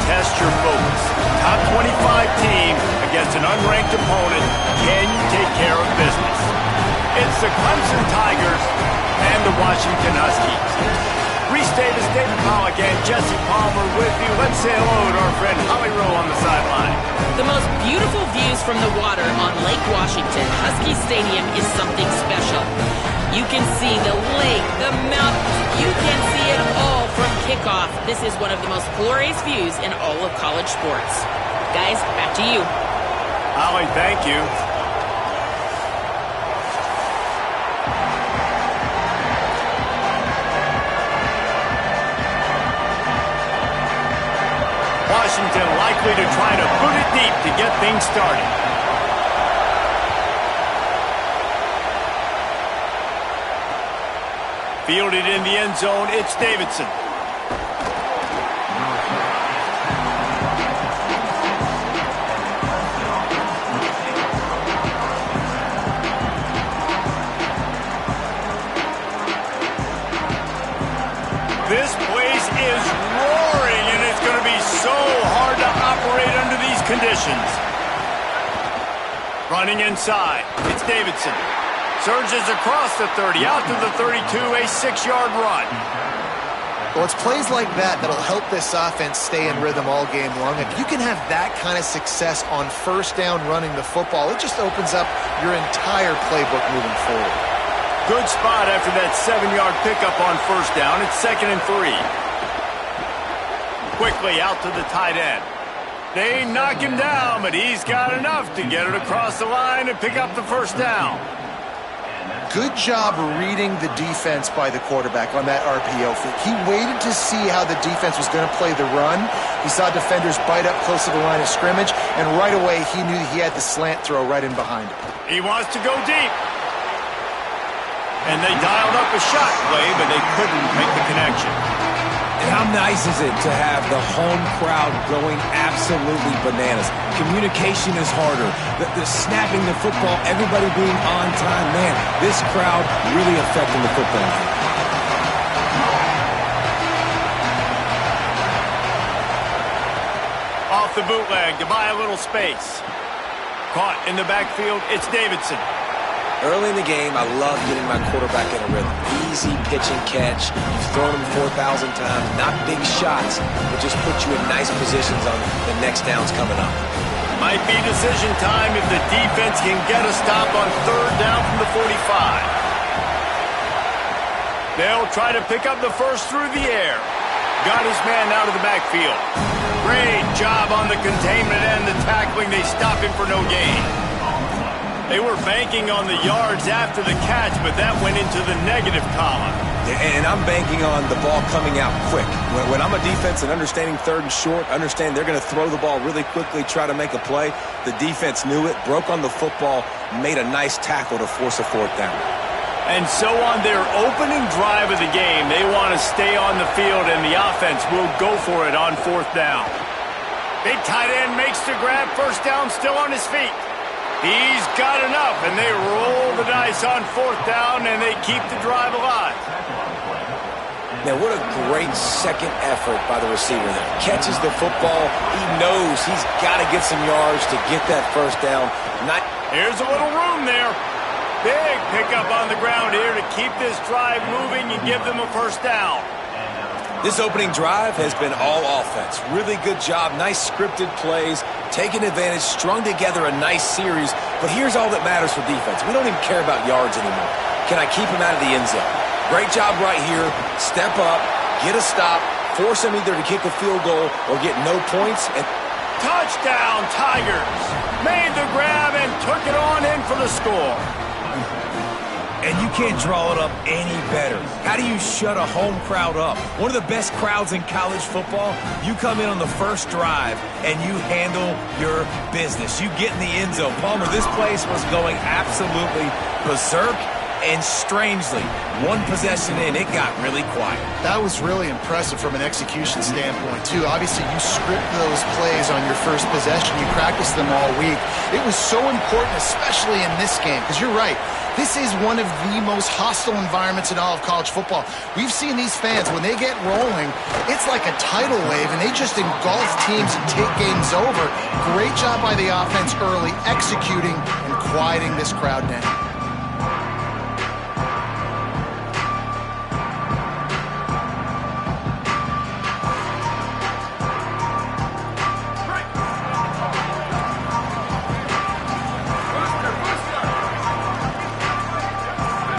test your focus. Top 25 team against an unranked opponent. Can you take care of business? It's the Clemson Tigers and the Washington Huskies. Reese Davis, David Pollack, and Jesse Palmer with you. Let's say hello to our friend Holly Rowe on the sideline. The most beautiful views from the water on Lake Washington. Husky Stadium is something special. You can see the lake, the mountains. You can see it all from kickoff. This is one of the most glorious views in all of college sports. Guys, back to you. Holly, thank you. Washington likely to try to boot it deep to get things started. Fielded in the end zone, it's Davidson. This place is roaring, and it's going to be so hard to operate under these conditions. Running inside, it's Davidson. Surges across the 30, out to the 32, a 6-yard run. Well, it's plays like that that'll help this offense stay in rhythm all game long. If you can have that kind of success on first down running the football, it just opens up your entire playbook moving forward. Good spot after that 7-yard pickup on first down. It's 2nd and 3. Quickly out to the tight end. They knock him down, but he's got enough to get it across the line and pick up the first down. Good job reading the defense by the quarterback on that RPO fake. He waited to see how the defense was going to play the run. He saw defenders bite up close to the line of scrimmage, and right away he knew he had the slant throw right in behind him. He wants to go deep. And they dialed up a shot play, but they couldn't make the connection. And how nice is it to have the home crowd going absolutely bananas? Communication is harder. The snapping the football, everybody being on time. Man, this crowd really affecting the football game. Off the bootleg to buy a little space. Caught in the backfield, it's Davidson. Early in the game, I love getting my quarterback in a rhythm. Easy pitch and catch. You've thrown him 4,000 times. Not big shots, but just put you in nice positions on the next downs coming up. Might be decision time if the defense can get a stop on third down from the 45. They'll try to pick up the first through the air. Got his man out of the backfield. Great job on the containment and the tackling. They stop him for no gain. They were banking on the yards after the catch, but that went into the negative column. And I'm banking on the ball coming out quick. When I'm a defense and understanding third and short, understand they're going to throw the ball really quickly, try to make a play. The defense knew it, broke on the football, made a nice tackle to force a fourth down. And so on their opening drive of the game, they want to stay on the field, and the offense will go for it on fourth down. Big tight end makes the grab, first down, still on his feet. He's got enough, and they roll the dice on fourth down, and they keep the drive alive. Now, what a great second effort by the receiver there. Catches the football. He knows he's got to get some yards to get that first down. Here's a little room there. Big pickup on the ground here to keep this drive moving and give them a first down. This opening drive has been all offense. Really good job. Nice scripted plays. Taking advantage. Strung together a nice series. But here's all that matters for defense. We don't even care about yards anymore. Can I keep him out of the end zone? Great job right here. Step up. Get a stop. Force him either to kick a field goal or get no points. And touchdown, Tigers. Made the grab and took it on in for the score. And you can't draw it up any better. How do you shut a home crowd up? One of the best crowds in college football, you come in on the first drive and you handle your business. You get in the end zone. Palmer, this place was going absolutely berserk, And strangely, one possession in, it got really quiet. That was really impressive from an execution standpoint, too. Obviously, you script those plays on your first possession. You practice them all week. It was so important, especially in this game, because you're right. This is one of the most hostile environments in all of college football. We've seen these fans, when they get rolling, it's like a tidal wave, and they just engulf teams and take games over. Great job by the offense early, executing and quieting this crowd down.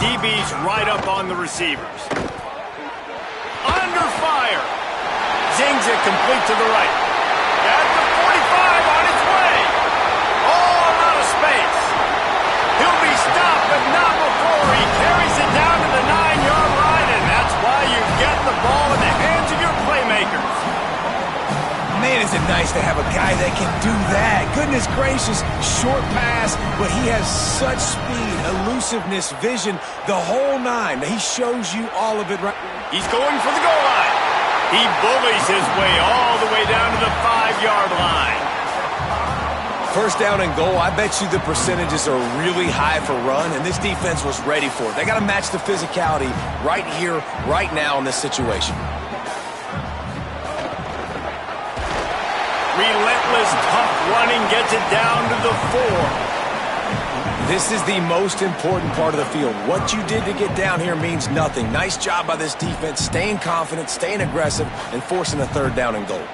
DB's right up on the receivers. Under fire. Zings it complete to the right. At the 45 on its way. All out of space. He'll be stopped, but not before he carries it down to the 9-yard line, and that's why you get the ball in the hands of your playmakers. Man, is it nice to have a guy that can do that. Goodness gracious, short pass, but he has such speed, elusiveness, vision, the whole nine. He shows you all of it right. He's going for the goal line. He bullies his way all the way down to the 5-yard line. First down and goal, I bet you the percentages are really high for run, and this defense was ready for it. They got to match the physicality right here, right now in this situation. Relentless, tough running gets it down to the 4. This is the most important part of the field. What you did to get down here means nothing. Nice job by this defense, staying confident, staying aggressive, and forcing a third down and goal.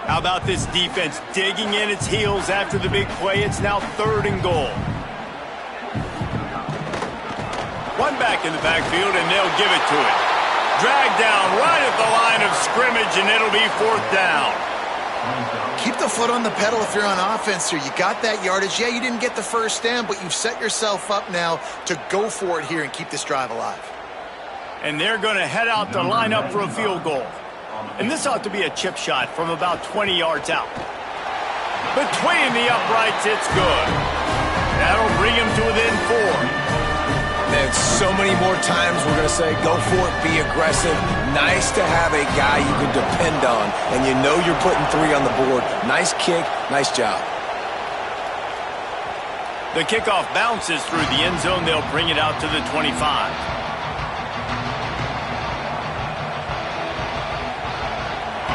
How about this defense digging in its heels after the big play? It's now 3rd and goal. One back in the backfield, and they'll give it to it. Dragged down right at the line of scrimmage, and it'll be 4th down. Keep the foot on the pedal if you're on offense here. You got that yardage. Yeah, you didn't get the first down, but you've set yourself up now to go for it here and keep this drive alive. And they're going to head out to line up for a field goal. And this ought to be a chip shot from about 20 yards out. Between the uprights, it's good. That'll bring him to within 4. And so many more times we're going to say, go for it, be aggressive. Nice to have a guy you can depend on, and you know you're putting 3 on the board. Nice kick, nice job. The kickoff bounces through the end zone. They'll bring it out to the 25.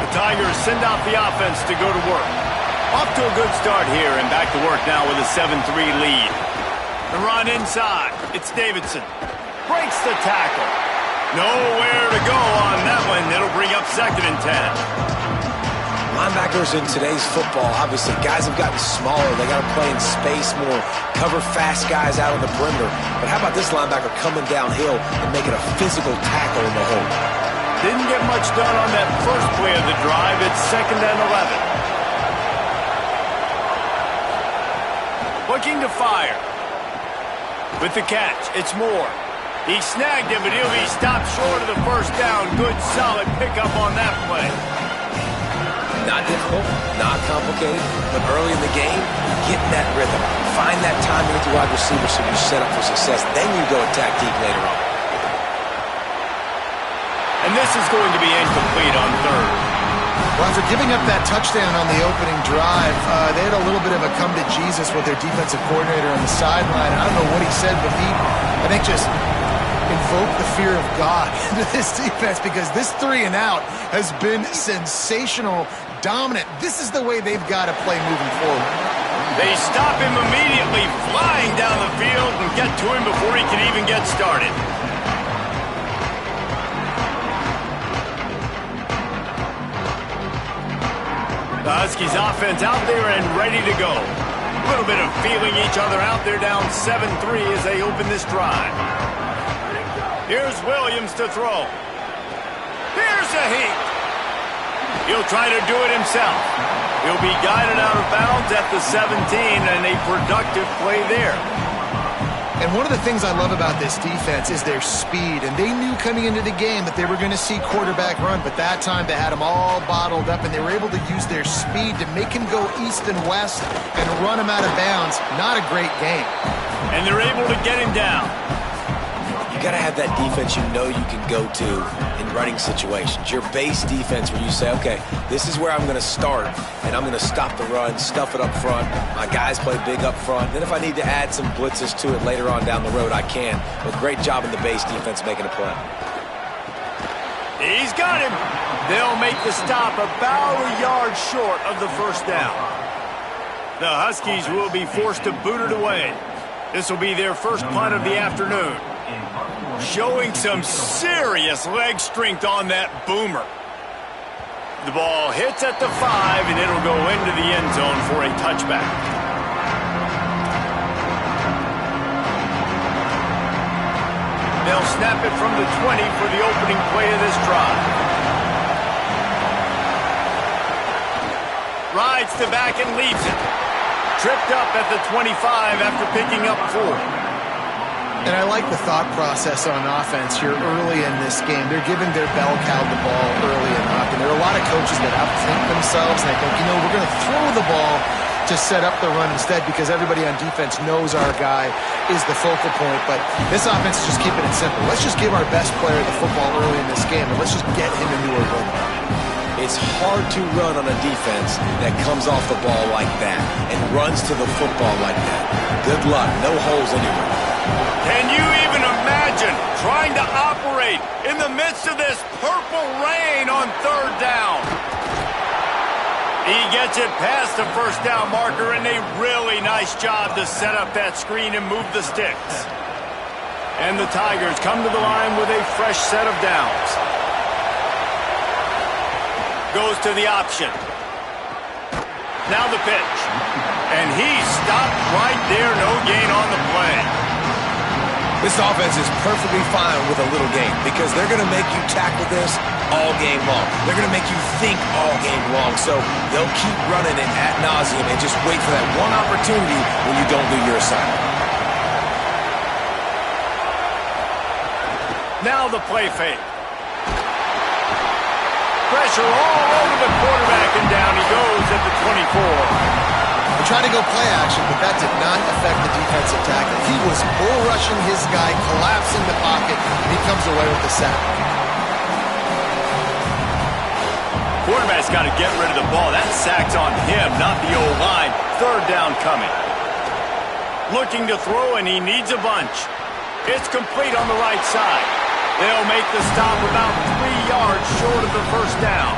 The Tigers send out the offense to go to work. Off to a good start here, and back to work now with a 7-3 lead. The run inside. It's Davidson. Breaks the tackle. Nowhere to go on that one. It'll bring up 2nd and 10. Linebackers in today's football, obviously, guys have gotten smaller. They got to play in space more, cover fast guys out on the perimeter. But how about this linebacker coming downhill and making a physical tackle in the hole? Didn't get much done on that first play of the drive. It's 2nd and 11. Looking to fire. With the catch, it's Moore. He snagged him, but he'll be stopped short of the first down. Good, solid pickup on that play. Not difficult, not complicated, but early in the game, get that rhythm. Find that timing with your wide receiver so you're set up for success. Then you go attack deep later on. And this is going to be incomplete on 3rd. Well, after giving up that touchdown on the opening drive, they had a little bit of a come to Jesus with their defensive coordinator on the sideline. I don't know what he said, but he, I think, just invoked the fear of God into this defense, because this 3 and out has been sensational, dominant. This is the way they've got to play moving forward. They stop him immediately, flying down the field, and get to him before he can even get started. The Huskies offense out there and ready to go. A little bit of feeling each other out there, down 7-3 as they open this drive. Here's Williams to throw. Here's a heat. He'll try to do it himself. He'll be guided out of bounds at the 17, and a productive play there. And one of the things I love about this defense is their speed. And they knew coming into the game that they were going to see quarterback run, but that time they had him all bottled up, and they were able to use their speed to make him go east and west and run him out of bounds. Not a great game. And they're able to get him down. You got to have that defense you know you can go to in running situations. Your base defense where you say, okay, this is where I'm going to start, and I'm going to stop the run, stuff it up front. My guys play big up front. Then if I need to add some blitzes to it later on down the road, I can. But great job in the base defense making a play. He's got him. They'll make the stop about a yard short of the first down. The Huskies will be forced to boot it away. This will be their first punt of the afternoon. Showing some serious leg strength on that boomer. The ball hits at the 5, and it'll go into the end zone for a touchback. They'll snap it from the 20 for the opening play of this drive. Rides the back and leaves it. Tripped up at the 25 after picking up 4. And I like the thought process on offense here early in this game. They're giving their bell cow the ball early enough. And there are a lot of coaches that outthink themselves. And they think, we're going to throw the ball to set up the run instead because everybody on defense knows our guy is the focal point. But this offense is just keeping it simple. Let's just give our best player the football early in this game, and let's just get him into a rhythm. It's hard to run on a defense that comes off the ball like that and runs to the football like that. Good luck. No holes anywhere. Can you even imagine trying to operate in the midst of this purple rain on third down? He gets it past the first down marker, and a really nice job to set up that screen and move the sticks. And the Tigers come to the line with a fresh set of downs. Goes to the option. Now the pitch. And he stopped right there, no gain on the play. This offense is perfectly fine with a little game because they're going to make you tackle this all game long. They're going to make you think all game long. So they'll keep running it ad nauseum and just wait for that one opportunity when you don't do your assignment. Now the play fake. Pressure all over the quarterback, and down he goes at the 24. They tried to go play action, but that did not affect the defensive tackle. He was bull rushing his guy, collapsing the pocket, and he comes away with the sack. Quarterback's got to get rid of the ball. That sack's on him, not the O-line. Third down coming. Looking to throw, and he needs a bunch. It's complete on the right side. They'll make the stop about 3 yards short of the first down.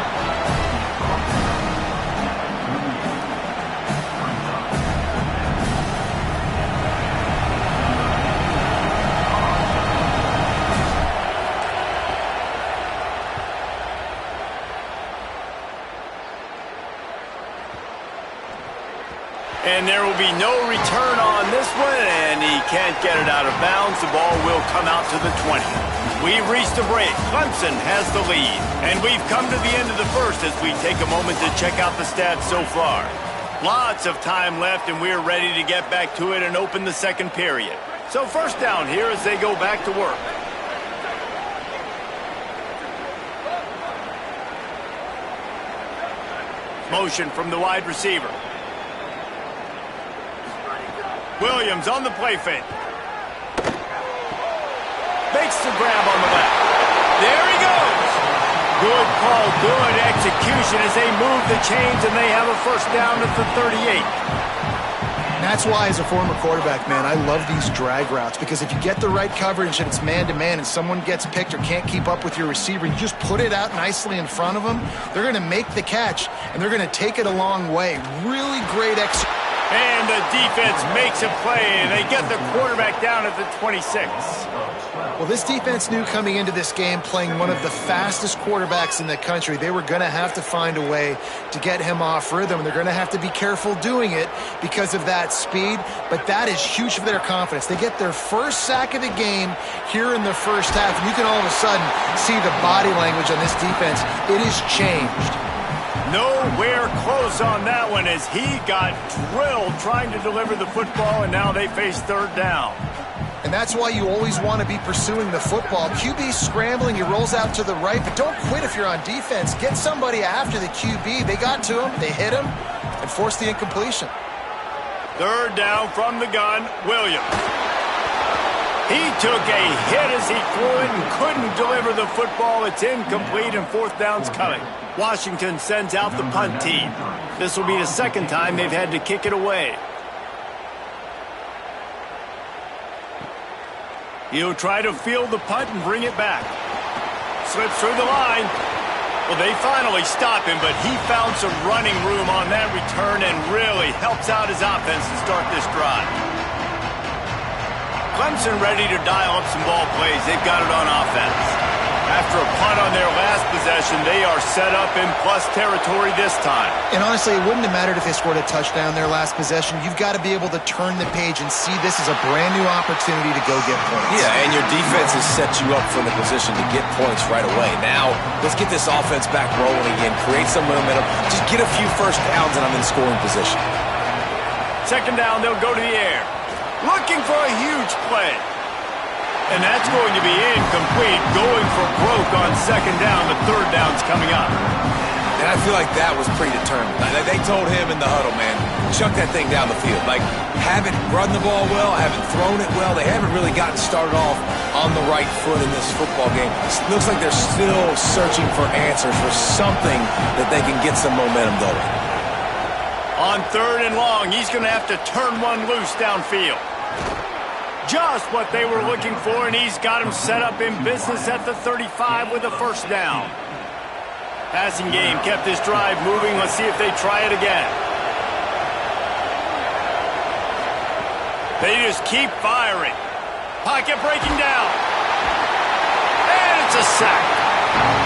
And there will be no return on this one, and he can't get it out of bounds. The ball will come out to the 20. We've reached a break. Clemson has the lead. And we've come to the end of the first as we take a moment to check out the stats so far. Lots of time left, and we're ready to get back to it and open the second period. So first down here as they go back to work. Motion from the wide receiver. Williams on the play fake. Makes the grab on the left. There he goes. Good call, good execution as they move the chains, and they have a first down at the 38. That's why, as a former quarterback, man, I love these drag routes, because if you get the right coverage and it's man-to-man and someone gets picked or can't keep up with your receiver, you just put it out nicely in front of them, they're going to make the catch, and they're going to take it a long way. Really great execution. And the defense makes a play, and they get the quarterback down at the 26. Well, this defense knew coming into this game, playing one of the fastest quarterbacks in the country, they were going to have to find a way to get him off rhythm. They're going to have to be careful doing it because of that speed, but that is huge for their confidence. They get their first sack of the game here in the first half, and you can all of a sudden see the body language on this defense. It has changed. Nowhere close on that one as he got drilled trying to deliver the football, and now they face third down. And that's why you always want to be pursuing the football. QB scrambling, he rolls out to the right, but don't quit if you're on defense. Get somebody after the QB. They got to him, they hit him, and forced the incompletion. Third down from the gun, Williams. He took a hit as he threw it and couldn't deliver the football. It's incomplete and fourth down's coming. Washington sends out the punt team. This will be the second time they've had to kick it away. He'll try to field the punt and bring it back. Slips through the line. Well, they finally stop him, but he found some running room on that return and really helps out his offense to start this drive. Clemson ready to dial up some ball plays. They've got it on offense. After a punt on their last possession, they are set up in plus territory this time. And honestly, it wouldn't have mattered if they scored a touchdown their last possession. You've got to be able to turn the page and see this as a brand new opportunity to go get points. Yeah, and your defense has set you up for the position to get points right away. Now, let's get this offense back rolling again, create some momentum, just get a few first downs, and I'm in scoring position. Second down, they'll go to the air. Looking for a huge play. And that's going to be incomplete, going for broke on second down. The third down's coming up. And I feel like that was pretty determined. They told him in the huddle, man, chuck that thing down the field. Like, haven't run the ball well, haven't thrown it well. They haven't really gotten started off on the right foot in this football game. It looks like they're still searching for answers, for something that they can get some momentum going. On third and long, he's going to have to turn one loose downfield. Just what they were looking for, and he's got him set up in business at the 35 with a first down. Passing game kept this drive moving. Let's see if they try it again. They just keep firing. Pocket breaking down. And it's a sack.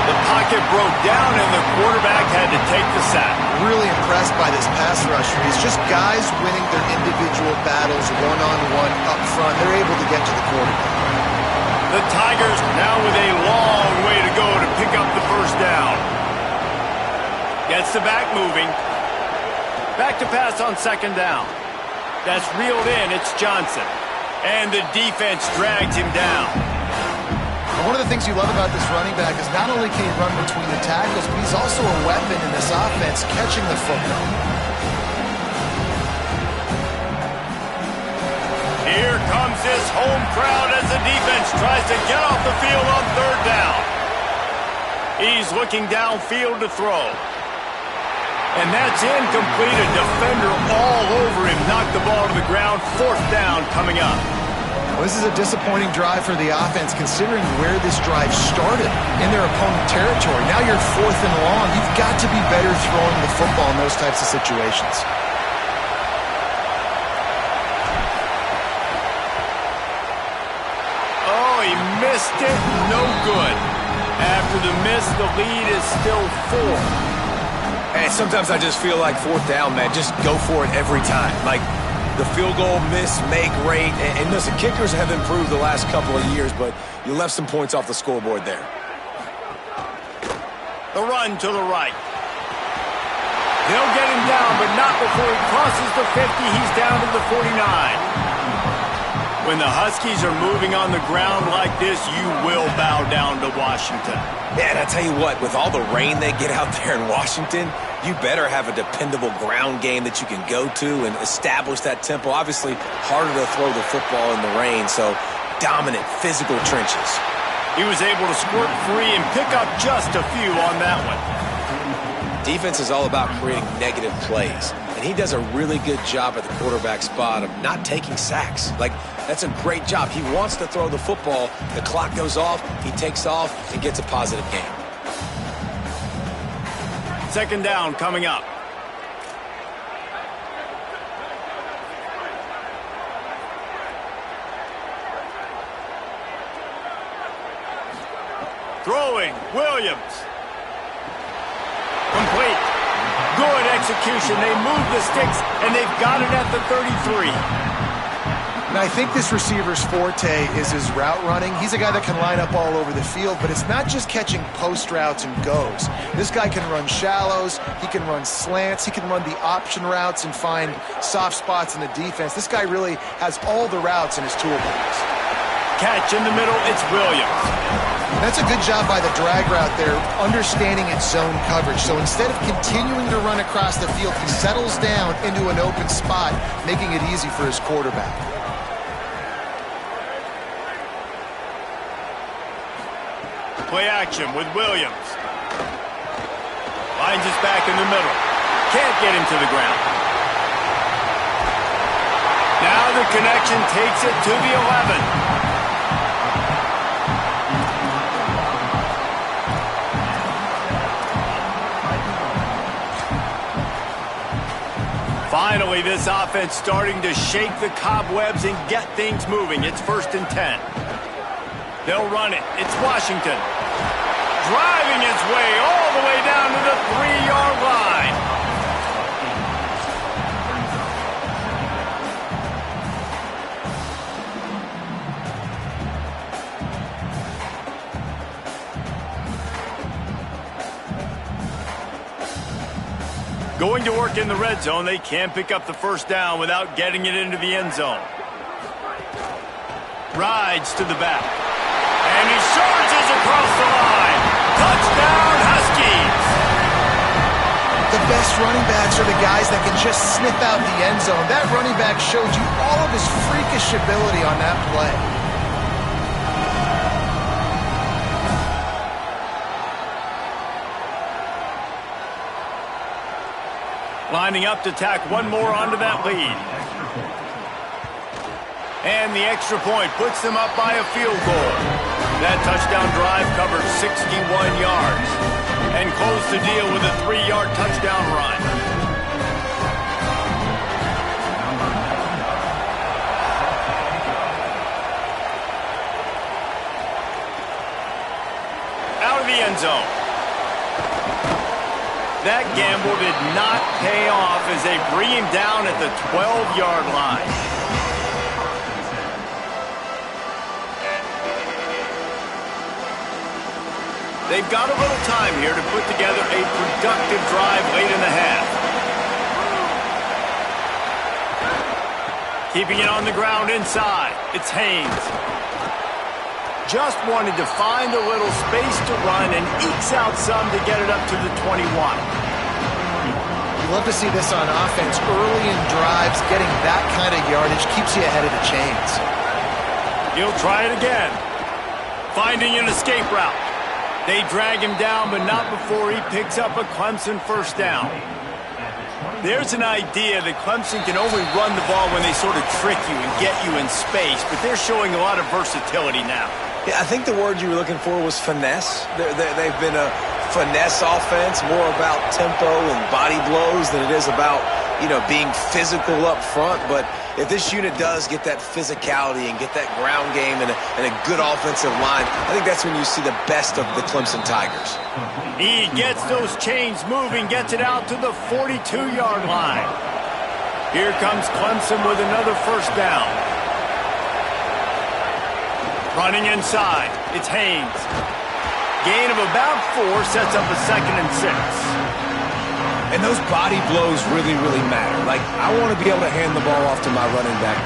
The pocket broke down, and the quarterback had to take the sack. Really impressed by this pass rusher. He's just guys winning their individual battles one-on-one up front. They're able to get to the quarterback. The Tigers now with a long way to go to pick up the first down. Gets the back moving. Back to pass on second down. That's reeled in. It's Johnson. And the defense drags him down. One of the things you love about this running back is not only can he run between the tackles, but he's also a weapon in this offense, catching the football. Here comes his home crowd as the defense tries to get off the field on third down. He's looking downfield to throw. And that's incomplete. A defender all over him. Knocked the ball to the ground. Fourth down coming up. Well, this is a disappointing drive for the offense, considering where this drive started in their opponent territory. Now you're fourth and long. You've got to be better throwing the football in those types of situations. Oh, he missed it. No good. After the miss, the lead is still 4. And sometimes I just feel like fourth down, man, just go for it every time. Like, the field goal miss, make rate, and listen, kickers have improved the last couple of years, but you left some points off the scoreboard there. The run to the right. They'll get him down, but not before he crosses the 50. He's down to the 49. When the Huskies are moving on the ground like this, you will bow down to Washington. Yeah, and I tell you what, with all the rain they get out there in Washington, you better have a dependable ground game that you can go to and establish that tempo. Obviously, harder to throw the football in the rain, so dominant physical trenches. He was able to squirt free and pick up just a few on that one. Defense is all about creating negative plays, and he does a really good job at the quarterback spot of not taking sacks. Like, that's a great job. He wants to throw the football. The clock goes off, he takes off, and gets a positive game. Second down coming up. Throwing, Williams. Complete. Good execution. They move the sticks, and they've got it at the 33. And I think this receiver's forte is his route running. He's a guy that can line up all over the field, but it's not just catching post routes and goes. This guy can run shallows, he can run slants, he can run the option routes and find soft spots in the defense. This guy really has all the routes in his toolbox. catch in the middle. It's Williams. That's a good job by the drag route there, understanding its zone coverage. So instead of continuing to run across the field, he settles down into an open spot, making it easy for his quarterback. Play action with Williams. Finds his back in the middle. Can't get him to the ground. Now the connection takes it to the 11. Finally, this offense starting to shake the cobwebs and get things moving. It's 1st and 10. They'll run it. It's Washington. Driving his way all the way down to the 3-yard line. Going to work in the red zone. They can't pick up the first down without getting it into the end zone. Rides to the back. And he charges across the line. Touchdown, Huskies! The best running backs are the guys that can just sniff out the end zone. That running back showed you all of his freakish ability on that play. Lining up to tack one more onto that lead. And the extra point puts them up by a field goal. That touchdown drive covered 61 yards and closed the deal with a 3-yard touchdown run. Out of the end zone. That gamble did not pay off as they bring him down at the 12-yard line. They've got a little time here to put together a productive drive late in the half. Keeping it on the ground inside. It's Haynes. Just wanted to find a little space to run and ekes out some to get it up to the 21. You love to see this on offense. Early in drives, getting that kind of yardage keeps you ahead of the chains. He'll try it again. Finding an escape route. They drag him down, but not before he picks up a Clemson first down. There's an idea that Clemson can only run the ball when they sort of trick you and get you in space, but they're showing a lot of versatility now. Yeah, I think the word you were looking for was finesse. They've been a finesse offense, more about tempo and body blows than it is about, being physical up front. But if this unit does get that physicality and get that ground game and a good offensive line, I think that's when you see the best of the Clemson Tigers. He gets those chains moving, gets it out to the 42-yard line. Here comes Clemson with another first down. Running inside, it's Haynes. Gain of about 4 sets up a 2nd and 6. And those body blows really, really matter. Like, I want to be able to hand the ball off to my running back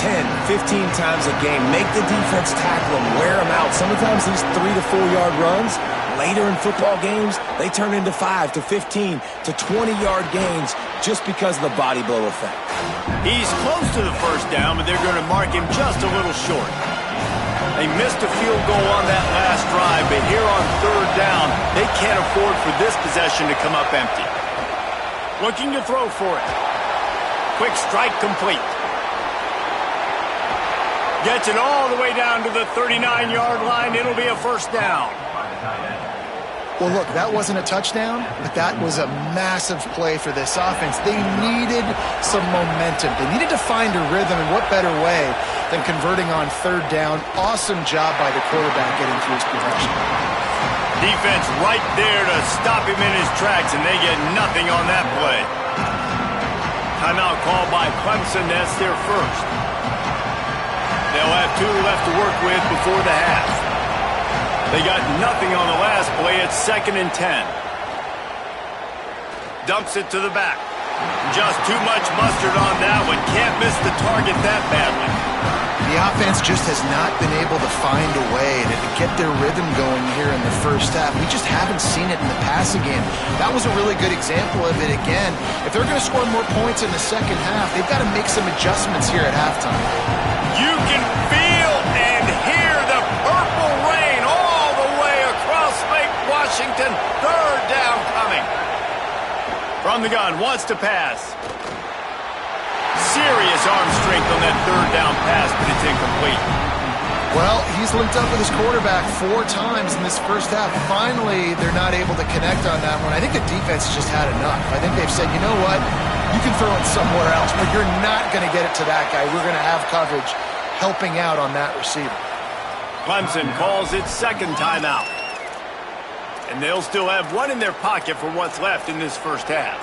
10, 15 times a game. Make the defense tackle him, wear him out. Sometimes these 3 to 4 yard runs, later in football games, they turn into 5 to 15 to 20-yard gains just because of the body blow effect. He's close to the first down, but they're going to mark him just a little short. They missed a field goal on that last drive, but here on 3rd down, they can't afford for this possession to come up empty. Looking to throw for it. Quick strike complete. Gets it all the way down to the 39-yard line. It'll be a first down. Well, look, that wasn't a touchdown, but that was a massive play for this offense. They needed some momentum. They needed to find a rhythm, and what better way than converting on 3rd down. Awesome job by the quarterback getting through his protection. Defense right there to stop him in his tracks, and they get nothing on that play. Timeout called by Clemson. That's their first. They'll have 2 left to work with before the half. They got nothing on the last play. It's 2nd and 10. Dumps it to the back. Just too much mustard on that one. Can't miss the target that badly. The offense just has not been able to find a way to get their rhythm going here in the first half. We just haven't seen it in the passing game. That was a really good example of it again. If they're going to score more points in the second half, they've got to make some adjustments here at halftime. You can feel and hear the purple rain all the way across Lake Washington. Third down coming. From the gun, wants to pass. Serious arm strength on that third down pass, but it's incomplete. Well, he's linked up with his quarterback 4 times in this first half. Finally, they're not able to connect on that one. I think the defense has just had enough. I think they've said, you know what, you can throw it somewhere else, but you're not going to get it to that guy. We're going to have coverage helping out on that receiver. Clemson calls its second timeout. And they'll still have one in their pocket for what's left in this first half.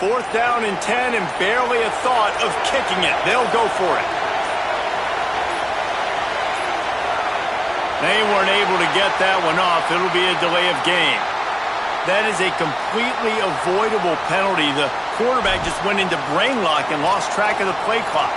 Fourth down and 10 and barely a thought of kicking it. They'll go for it. They weren't able to get that one off. It'll be a delay of game. That is a completely avoidable penalty. The quarterback just went into brain lock and lost track of the play clock.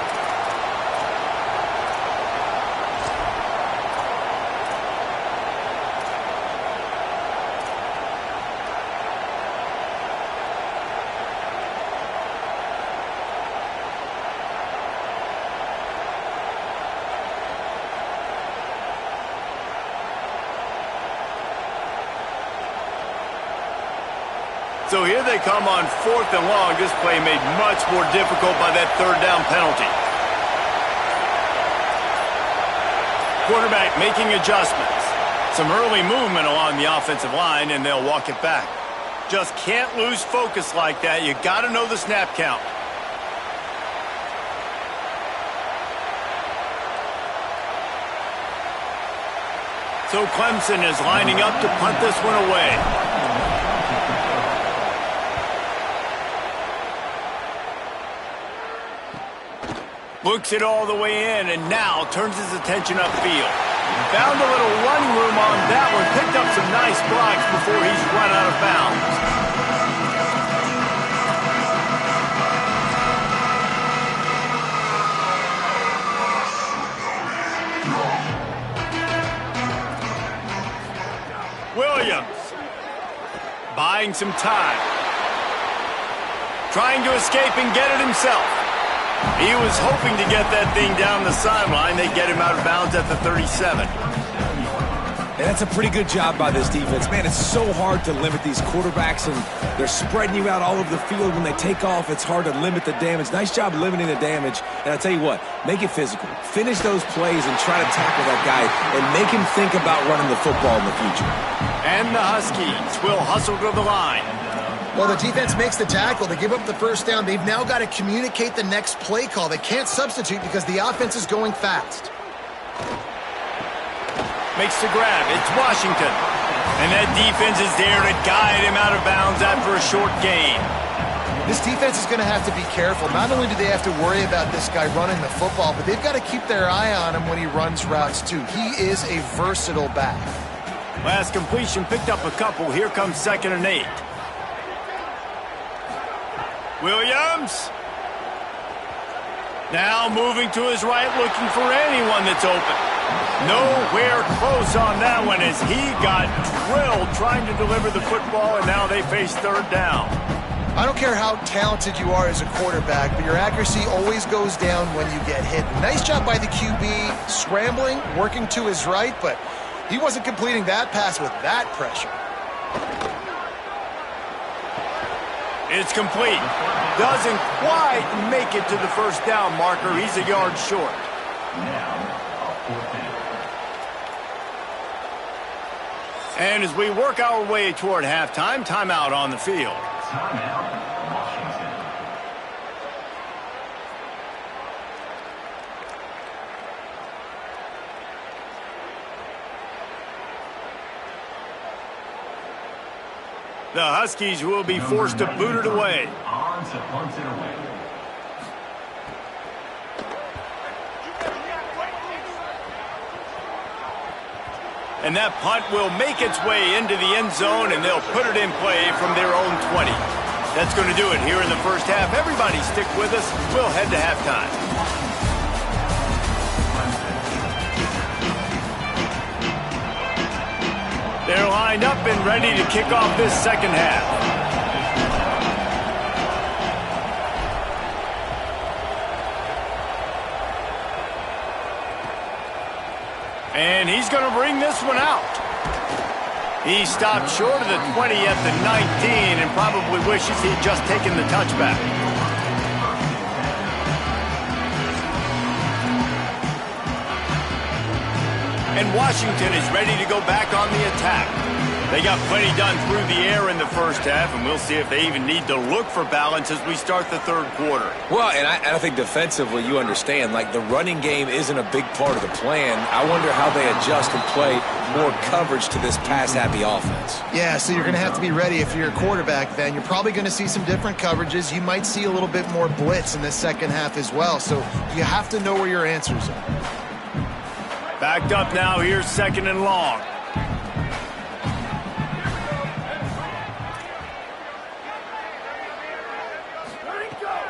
So here they come on 4th and long. This play made much more difficult by that third down penalty. Quarterback making adjustments. Some early movement along the offensive line, and they'll walk it back. Just can't lose focus like that. You got to know the snap count. So Clemson is lining up to punt this one away. Looks it all the way in, and now turns his attention upfield. Found a little running room on that one. Picked up some nice blocks before he's run out of bounds. Williams. Buying some time. Trying to escape and get it himself. He was hoping to get that thing down the sideline. They get him out of bounds at the 37. And that's a pretty good job by this defense. Man, it's so hard to limit these quarterbacks, and they're spreading you out all over the field. When they take off, it's hard to limit the damage. Nice job limiting the damage. And I tell you what, make it physical. Finish those plays and try to tackle that guy and make him think about running the football in the future. And the Huskies will hustle to the line. Well, the defense makes the tackle. They give up the first down. They've now got to communicate the next play call. They can't substitute because the offense is going fast. Makes the grab. It's Washington. And that defense is there to guide him out of bounds after a short gain. This defense is going to have to be careful. Not only do they have to worry about this guy running the football, but they've got to keep their eye on him when he runs routes, too. He is a versatile back. Last completion picked up a couple. Here comes 2nd and 8. Williams. Now moving to his right, looking for anyone that's open. Nowhere close on that one as he got drilled trying to deliver the football, and now they face 3rd down. I don't care how talented you are as a quarterback, but your accuracy always goes down when you get hit. Nice job by the QB scrambling, working to his right, but he wasn't completing that pass with that pressure. It's complete. Doesn't quite make it to the first down marker. He's a yard short. And as we work our way toward halftime, timeout on the field. Timeout, Washington. The Huskies will be forced to boot it away. On to punt it away. And that punt will make its way into the end zone, and they'll put it in play from their own 20. That's going to do it here in the first half. Everybody stick with us. We'll head to halftime. They're lined up and ready to kick off this second half. And he's going to bring this one out. He stopped short of the 20 at the 19 and probably wishes he'd just taken the touchback. And Washington is ready to go back on the attack. They got plenty done through the air in the first half, and we'll see if they even need to look for balance as we start the third quarter. Well, and I think defensively, you understand, like the running game isn't a big part of the plan. I wonder how they adjust and play more coverage to this pass-happy offense. Yeah, so you're going to have to be ready if you're a quarterback then. You're probably going to see some different coverages. You might see a little bit more blitz in the second half as well, so you have to know where your answers are. Backed up now, here's second and long.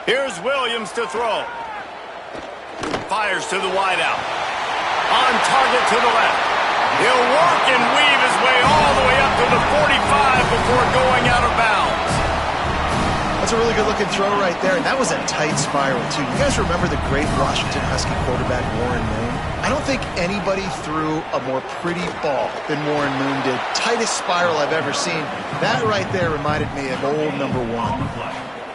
Here's Williams to throw. Fires to the wideout. On target to the left. He'll work and weave his way all the way up to the 45 before going out of bounds. That's a really good-looking throw right there, and that was a tight spiral, too. You guys remember the great Washington Husky quarterback Warren Moon? I don't think anybody threw a more pretty ball than Warren Moon did. Tightest spiral I've ever seen. That right there reminded me of old number one.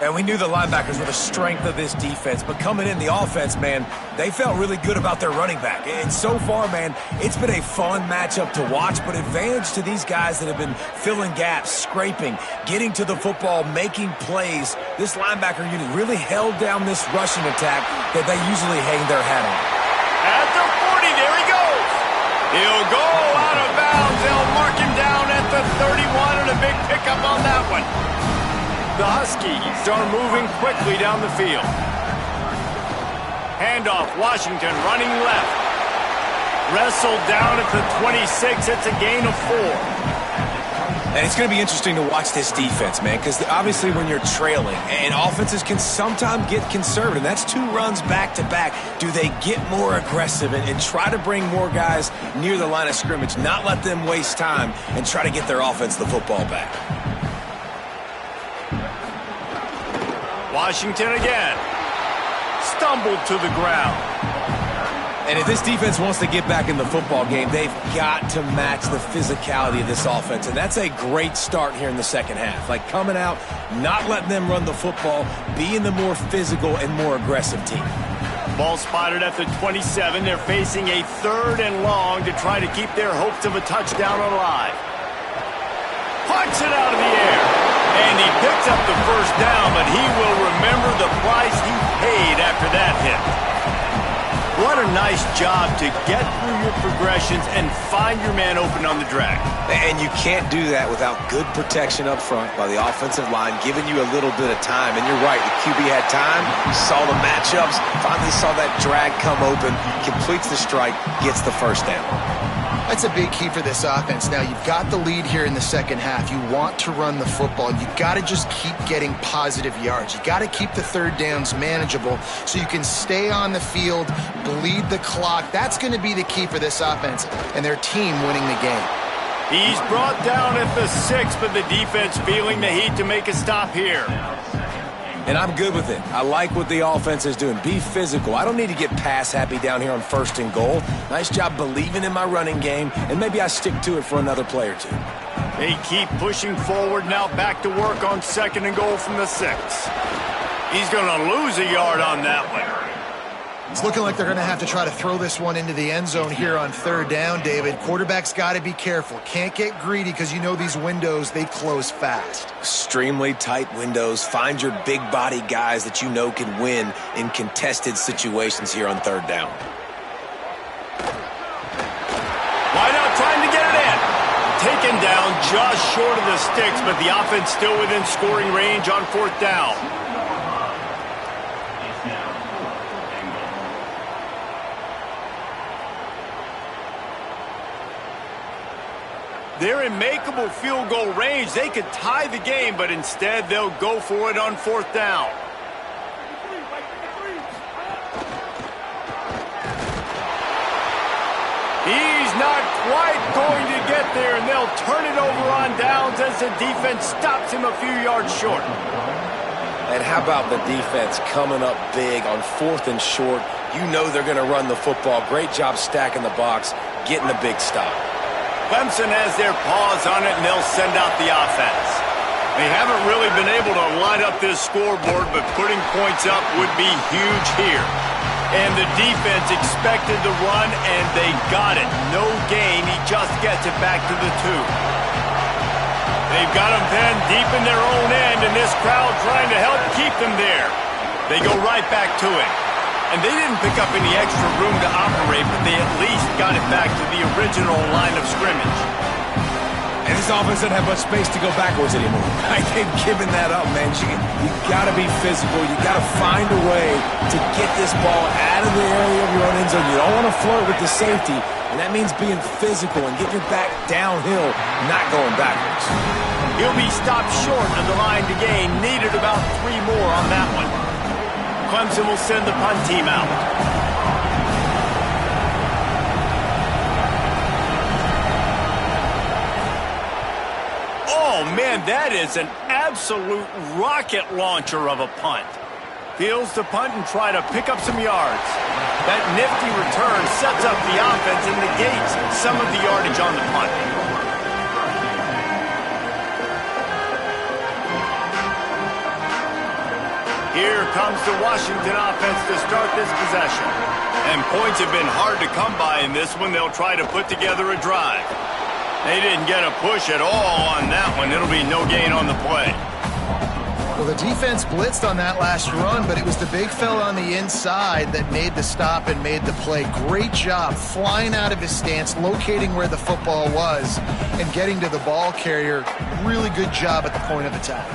And we knew the linebackers were the strength of this defense, but coming in the offense, man, they felt really good about their running back. And so far, man, it's been a fun matchup to watch, but advantage to these guys that have been filling gaps, scraping, getting to the football, making plays. This linebacker unit really held down this rushing attack that they usually hang their hat on. At the 40, there he goes. He'll go out of bounds. They'll mark him down at the 31, and a big pickup on that one. The Huskies are moving quickly down the field. Handoff, Washington running left. Wrestled down at the 26. It's a gain of 4. And it's going to be interesting to watch this defense, man, because obviously when you're trailing, and offenses can sometimes get conservative. That's 2 runs back-to-back. Do they get more aggressive and try to bring more guys near the line of scrimmage, not let them waste time, and try to get their offense the football back? Washington again. Stumbled to the ground. And if this defense wants to get back in the football game, they've got to match the physicality of this offense. And that's a great start here in the second half. Like coming out, not letting them run the football, being the more physical and more aggressive team. Ball spotted at the 27. They're facing a 3rd and long to try to keep their hopes of a touchdown alive. Punts it out of the air. And he picks up the first down, but he will remember the price he paid after that hit. What a nice job to get through your progressions and find your man open on the drag. And you can't do that without good protection up front by the offensive line, giving you a little bit of time. And you're right, the QB had time. You saw the matchups, finally saw that drag come open, completes the strike, gets the first down. That's a big key for this offense. Now, you've got the lead here in the second half. You want to run the football. You got to just keep getting positive yards. You got to keep the 3rd downs manageable so you can stay on the field, bleed the clock. That's going to be the key for this offense and their team winning the game. He's brought down at the 6, but the defense feeling the heat to make a stop here. And I'm good with it. I like what the offense is doing. Be physical. I don't need to get pass-happy down here on 1st and goal. Nice job believing in my running game, and maybe I stick to it for another play or 2. They keep pushing forward now, back to work on 2nd and goal from the 6. He's going to lose a yard on that one. It's looking like they're going to have to try to throw this one into the end zone here on 3rd down, David. Quarterback's got to be careful. Can't get greedy because you know these windows, they close fast. Extremely tight windows. Find your big body guys that you know can win in contested situations here on 3rd down. Wide out trying to get it in. Taken Second down, just short of the sticks, but the offense still within scoring range on fourth down. It's now fourth and goal. They're in makeable field goal range. They could tie the game, but instead they'll go for it on fourth down. He's not quite going to get there, and they'll turn it over on downs as the defense stops him a few yards short. And how about the defense coming up big on fourth and short? You know they're going to run the football. Great job stacking the box, getting a big stop. Clemson has their paws on it, and they'll send out the offense. They haven't really been able to light up this scoreboard, but putting points up would be huge here. And the defense expected the run, and they got it. No gain. He just gets it back to the 2. They've got him pinned deep in their own end, and this crowd trying to help keep them there. They go right back to it. And they didn't pick up any extra room to operate, but they at least got it back to the original line of scrimmage. And this offense doesn't have much space to go backwards anymore. They've given that up, man. You got to be physical. You got to find a way to get this ball out of the area of your own end zone. You don't want to flirt with the safety, and that means being physical and getting your back downhill, not going backwards. He'll be stopped short of the line to gain. Needed about 3 more on that one. Clemson will send the punt team out. Oh, man, that is an absolute rocket launcher of a punt. Fields to punt and try to pick up some yards. That nifty return sets up the offense and negates some of the yardage on the punt. Here comes the Washington offense to start this possession. And points have been hard to come by in this one. They'll try to put together a drive. They didn't get a push at all on that one. It'll be no gain on the play. Well, the defense blitzed on that last run, but it was the big fella on the inside that made the stop and made the play. Great job flying out of his stance, locating where the football was, and getting to the ball carrier. Really good job at the point of attack.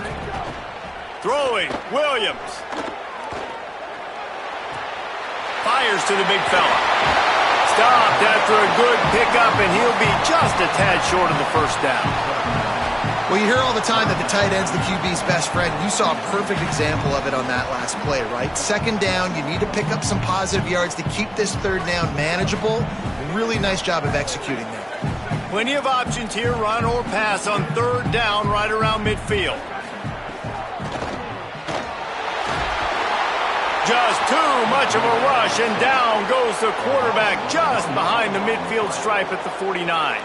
Throwing, Williams. Fires to the big fella. Stopped after a good pickup, and he'll be just a tad short of the first down. Well, you hear all the time that the tight end's the QB's best friend. You saw a perfect example of it on that last play, right? Second down, you need to pick up some positive yards to keep this third down manageable. Really nice job of executing there. Plenty of options here, run or pass on third down right around midfield. Just too much of a rush, and down goes the quarterback just behind the midfield stripe at the 49.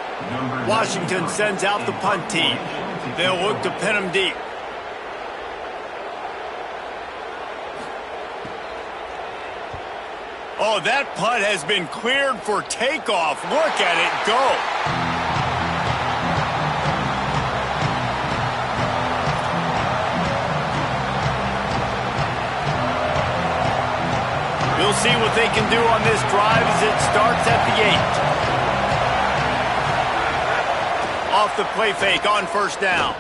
Washington sends out the punt team. They'll look to pin him deep. Oh, that punt has been cleared for takeoff. Look at it go. We'll see what they can do on this drive as it starts at the 8. Off the play fake on first down.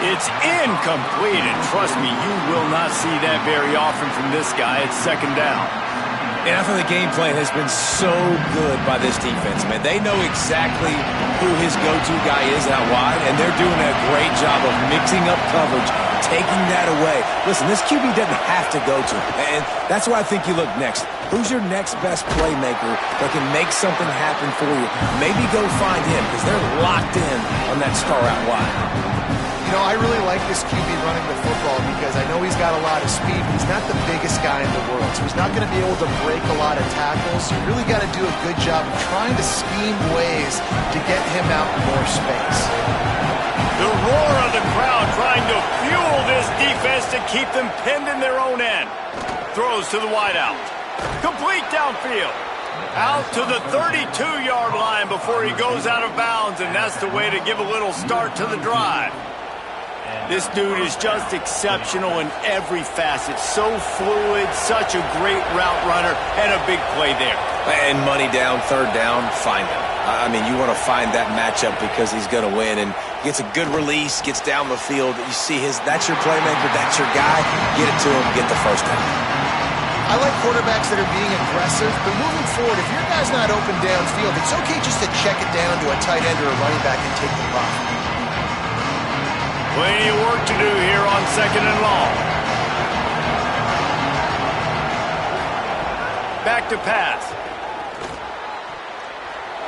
It's incomplete, and trust me, you will not see that very often from this guy. It's second down. And I think the game plan has been so good by this defense, man. They know exactly who his go-to guy is out wide, and they're doing a great job of mixing up coverage, taking that away. Listen, this QB doesn't have to go to him, and that's why I think you look next. Who's your next best playmaker that can make something happen for you? Maybe go find him, because they're locked in on that star out wide. You know, I really like this QB running the football because I know he's got a lot of speed, but he's not the biggest guy in the world, so he's not going to be able to break a lot of tackles. You really got to do a good job of trying to scheme ways to get him out in more space. The roar of the crowd trying to fuel this defense to keep them pinned in their own end. Throws to the wideout. Complete downfield. Out to the 32-yard line before he goes out of bounds, and that's the way to give a little start to the drive. This dude is just exceptional in every facet. So fluid, such a great route runner, and a big play there. And money down, third down, find him. I mean, you want to find that matchup because he's going to win. And gets a good release, gets down the field. You see that's your playmaker, that's your guy. Get it to him, get the first down. I like quarterbacks that are being aggressive, but moving forward, if your guy's not open downfield, it's okay just to check it down to a tight end or a running back and take the rock. Plenty of work to do here on 2nd and long. Back to pass.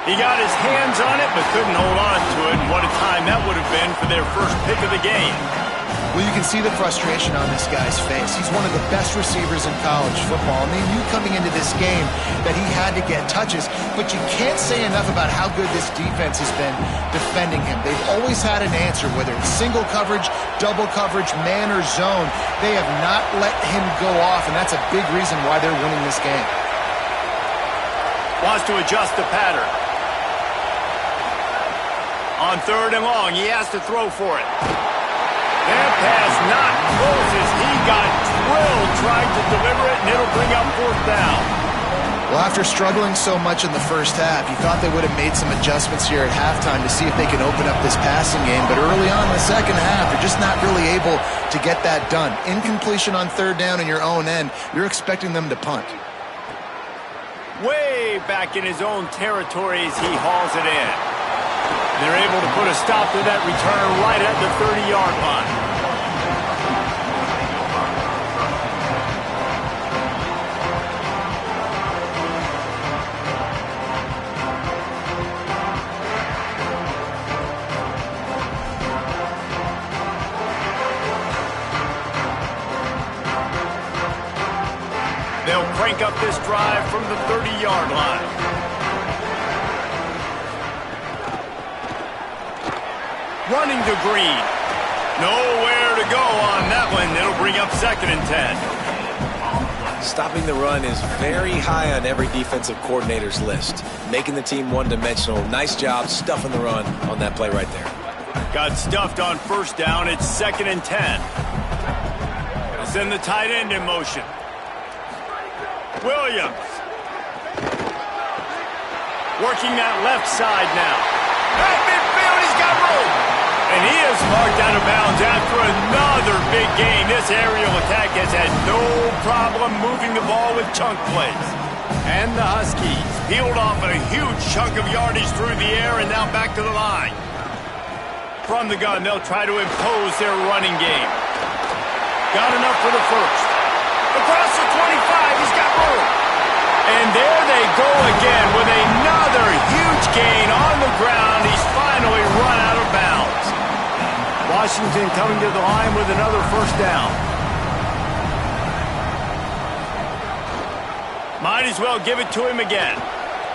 He got his hands on it, but couldn't hold on to it. And what a time that would have been for their first pick of the game. Well, you can see the frustration on this guy's face. He's one of the best receivers in college football, and they knew coming into this game that he had to get touches, but you can't say enough about how good this defense has been defending him. They've always had an answer, whether it's single coverage, double coverage, man or zone. They have not let him go off, and that's a big reason why they're winning this game. Wants to adjust the pattern. On 3rd and long, he has to throw for it. That pass not close as he got drilled trying to deliver it, and it'll bring up 4th down. Well, after struggling so much in the first half, you thought they would have made some adjustments here at halftime to see if they can open up this passing game. But early on in the second half, they're just not really able to get that done. Incompletion on 3rd down in your own end, you're expecting them to punt. Way back in his own territory as he hauls it in. They're able to put a stop to that return right at the 30-yard line. They'll crank up this drive from the 30-yard line. Running to Green. Nowhere to go on that one. It'll bring up 2nd and 10. Stopping the run is very high on every defensive coordinator's list. Making the team one-dimensional. Nice job stuffing the run on that play right there. Got stuffed on 1st down. It's 2nd and 10. They send the tight end in motion. Williams. Working that left side now. At midfield, he's got room. And he is marked out of bounds after another big gain. This aerial attack has had no problem moving the ball with chunk plays. And the Huskies peeled off a huge chunk of yardage through the air and now back to the line. From the gun, they'll try to impose their running game. Got enough for the first. Across the 25, he's got room. And there they go again with another huge gain on the ground. He's finally run out of bounds. Washington coming to the line with another 1st down. Might as well give it to him again.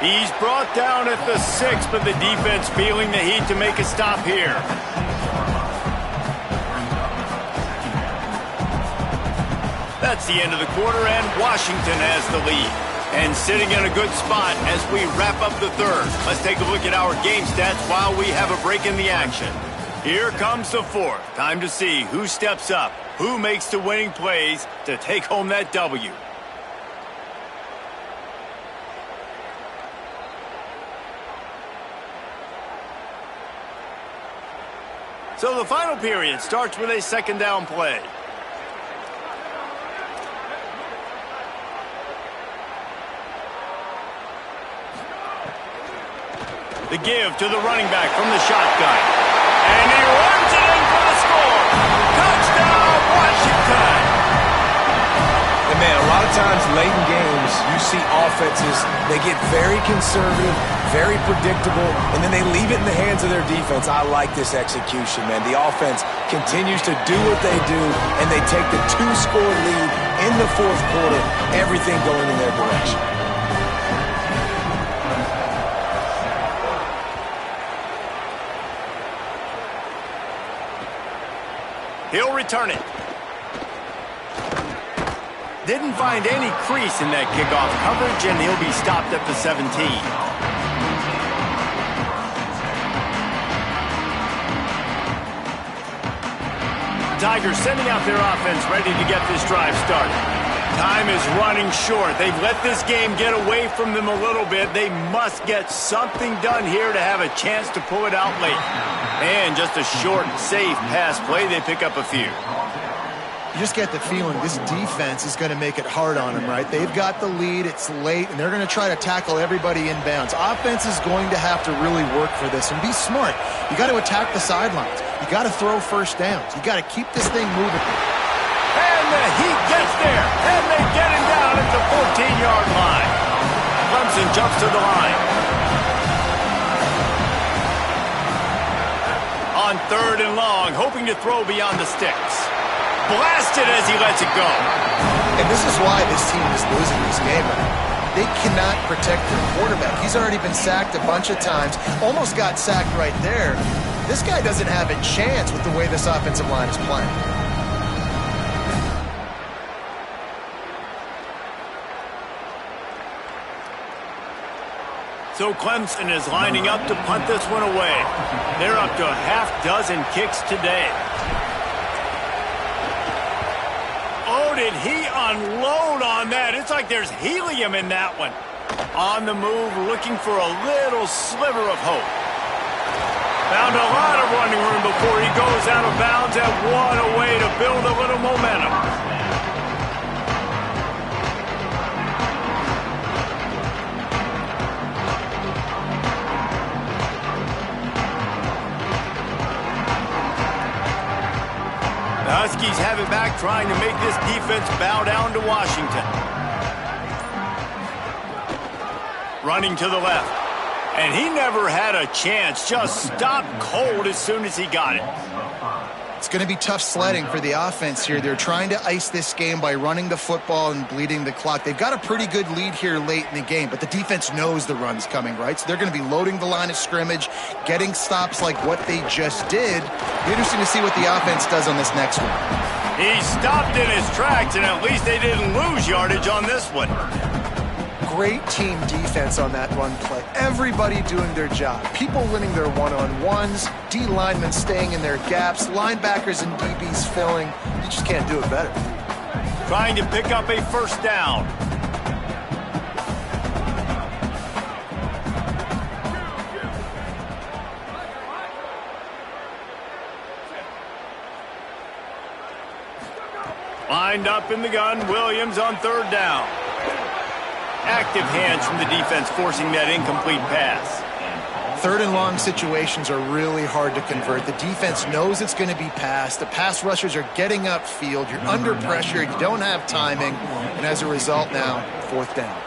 He's brought down at the 6, but the defense feeling the heat to make a stop here. That's the end of the quarter, and Washington has the lead. And sitting in a good spot as we wrap up the 3rd. Let's take a look at our game stats while we have a break in the action. Here comes the 4th. Time to see who steps up, who makes the winning plays to take home that W. So the final period starts with a 2nd down play. The give to the running back from the shotgun. And he runs it in for the score. Touchdown, Washington. And man, a lot of times late in games, you see offenses, they get very conservative, very predictable, and then they leave it in the hands of their defense. I like this execution, man. The offense continues to do what they do, and they take the 2-score lead in the 4th quarter, everything going in their direction. He'll return it. Didn't find any crease in that kickoff coverage, and he'll be stopped at the 17. Tigers sending out their offense ready to get this drive started. Time is running short. They've let this game get away from them a little bit. They must get something done here to have a chance to pull it out late. And just a short, safe pass play, they pick up a few. You just get the feeling this defense is going to make it hard on them, right? They've got the lead, it's late, and they're going to try to tackle everybody inbounds. Offense is going to have to really work for this and be smart. You got to attack the sidelines. You got to throw first downs. You got to keep this thing moving. And the Heat gets there, and they get him down at the 14-yard line. Clemson jumps to the line. On 3rd and long, hoping to throw beyond the sticks. Blasted as he lets it go. And this is why this team is losing this game. They cannot protect their quarterback. He's already been sacked a bunch of times. Almost got sacked right there. This guy doesn't have a chance with the way this offensive line is playing. So Clemson is lining up to punt this one away. They're up to a half dozen kicks today. Oh, did he unload on that? It's like there's helium in that one. On the move, looking for a little sliver of hope. Found a lot of running room before he goes out of bounds, and what a way to build a little momentum. The Huskies have it back, trying to make this defense bow down to Washington. Running to the left. And he never had a chance. Just stopped cold as soon as he got it. It's going to be tough sledding for the offense here. They're trying to ice this game by running the football and bleeding the clock. They've got a pretty good lead here late in the game, but the defense knows the run's coming, right? So they're going to be loading the line of scrimmage, getting stops like what they just did. Be interesting to see what the offense does on this next one. He stopped in his tracks, and at least they didn't lose yardage on this one. Great team defense on that run play. Everybody doing their job. People winning their one-on-ones, D linemen staying in their gaps, linebackers and DBs filling. You just can't do it better. Trying to pick up a first down. Lined up in the gun, Williams on 3rd down. Active hands from the defense forcing that incomplete pass. 3rd and long situations are really hard to convert. The defense knows it's going to be passed. The pass rushers are getting upfield. You're under pressure. You don't have timing. And as a result now, 4th down.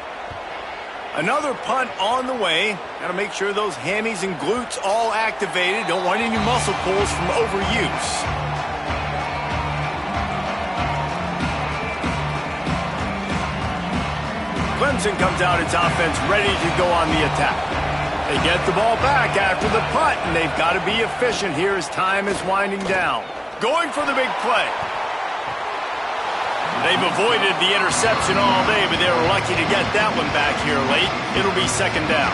Another punt on the way. Got to make sure those hammies and glutes all activated. Don't want any muscle pulls from overuse. Clemson comes out its offense ready to go on the attack. They get the ball back after the punt, and they've got to be efficient here as time is winding down. Going for the big play. They've avoided the interception all day, but they were lucky to get that one back here late. It'll be 2nd down.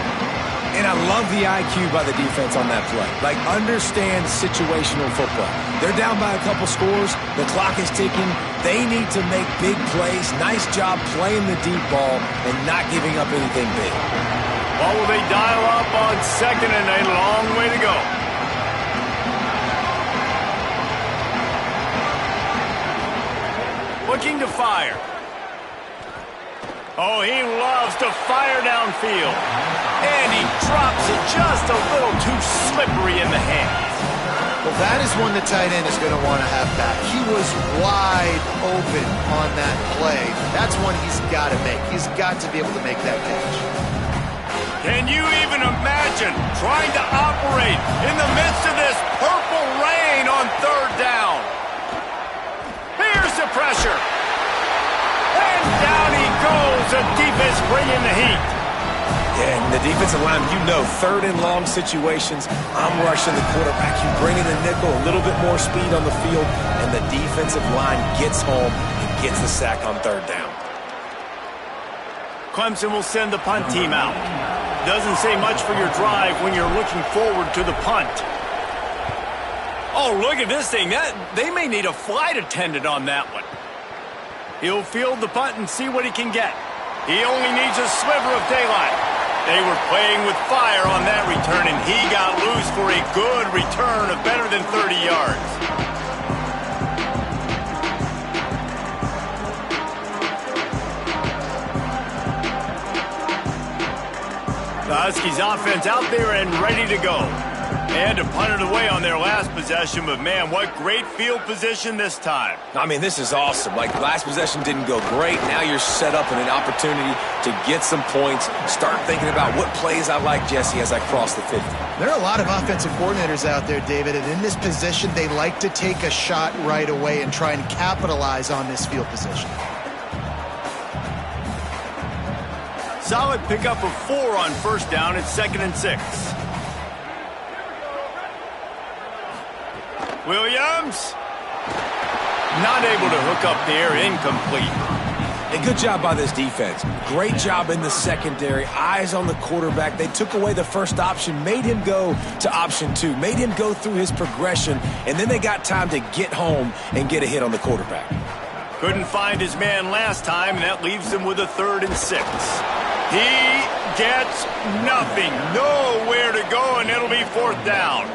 And I love the IQ by the defense on that play. Like, understand situational football. They're down by a couple scores. The clock is ticking. They need to make big plays. Nice job playing the deep ball and not giving up anything big. Well, will they dial up on 2nd and a long way to go? Looking to fire. Oh, he loves to fire downfield. And he drops it just a little too slippery in the hands. Well, that is one the tight end is going to want to have back. He was wide open on that play. That's one he's got to make. He's got to be able to make that catch. Can you even imagine trying to operate in the midst of this purple rain on 3rd down? Here's the pressure. And down he goes. The defense bringing the heat. Yeah, and the defensive line, you know, 3rd and long situations, I'm rushing the quarterback. You bring in the nickel, a little bit more speed on the field, and the defensive line gets home and gets the sack on 3rd down. Clemson will send the punt team out. Doesn't say much for your drive when you're looking forward to the punt. Oh, look at this thing. They may need a flight attendant on that one. He'll field the punt and see what he can get. He only needs a sliver of daylight. They were playing with fire on that return, and he got loose for a good return of better than 30 yards. The Huskies offense out there and ready to go. They had to punt it away on their last possession, but man, what great field position this time. I mean, this is awesome. Like, last possession didn't go great. Now you're set up in an opportunity to get some points. Start thinking about what plays I like, Jesse, as I cross the 50. There are a lot of offensive coordinators out there, David, and in this position, they like to take a shot right away and try and capitalize on this field position. Solid pickup of 4 on first down. It's 2nd and 6. Williams, not able to hook up there, incomplete. A good job by this defense. Great job in the secondary. Eyes on the quarterback. They took away the first option, made him go to option 2, made him go through his progression, and then they got time to get home and get a hit on the quarterback. Couldn't find his man last time, and that leaves him with a 3rd and 6. He gets nothing. Nowhere to go, and it'll be 4th down.